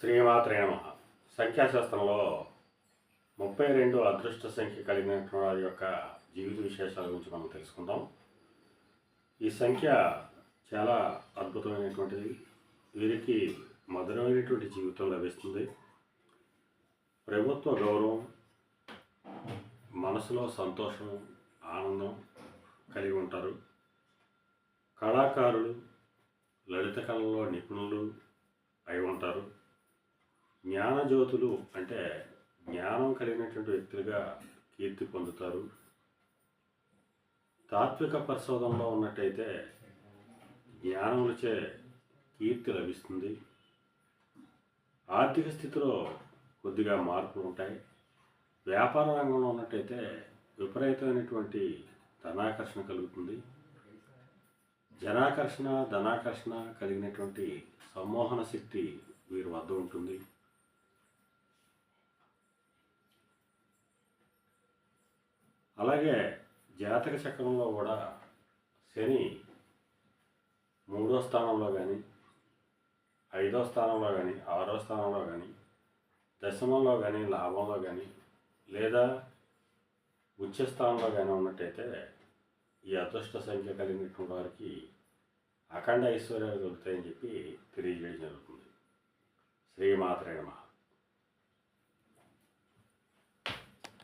శ్రీమాత్రే నమః. సంఖ్యాశాస్త్రంలో 32 అదృష్ట సంఖ్య కలిగినటువంటి వారి యొక్క జీవిత విశేషాల గురించి మనం తెలుసుకుందాం. ఈ సంఖ్య చాలా అద్భుతమైనటువంటిది. వీరికి మధురమైనటువంటి జీవితం లభిస్తుంది. ప్రభుత్వ గౌరవం, మనసులో సంతోషం, ఆనందం కలిగి ఉంటారు. కళాకారులు, లలిత కళల్లో నిపుణులు అయి ఉంటారు. జ్ఞానజ్యోతులు అంటే జ్ఞానం కలిగినటువంటి వ్యక్తులుగా కీర్తి పొందుతారు. తాత్విక పరిశోధనలో ఉన్నట్టయితే జ్ఞానములచే కీర్తి లభిస్తుంది. ఆర్థిక స్థితిలో కొద్దిగా మార్పులు ఉంటాయి. వ్యాపార రంగంలో ఉన్నట్టయితే విపరీతమైనటువంటి ధనాకర్షణ కలుగుతుంది. జనాకర్షణ, ధనాకర్షణ కలిగినటువంటి సమ్మోహన శక్తి వీరి వద్ద ఉంటుంది. అలాగే జాతక చక్రంలో కూడా శని 3వ స్థానంలో కానీ, 5వ స్థానంలో కానీ, 6వ స్థానంలో కానీ, దశమంలో కానీ, లాభంలో కానీ, లేదా ఉచ్చ స్థానంలో కానీ ఉన్నట్టయితే ఈ అదృష్ట సంఖ్య కలిగినటువంటి వారికి అఖండ ఐశ్వర్యాలు కలుగుతాయని చెప్పి తెలియజేయడం జరుగుతుంది. శ్రీమాత్రే నమః.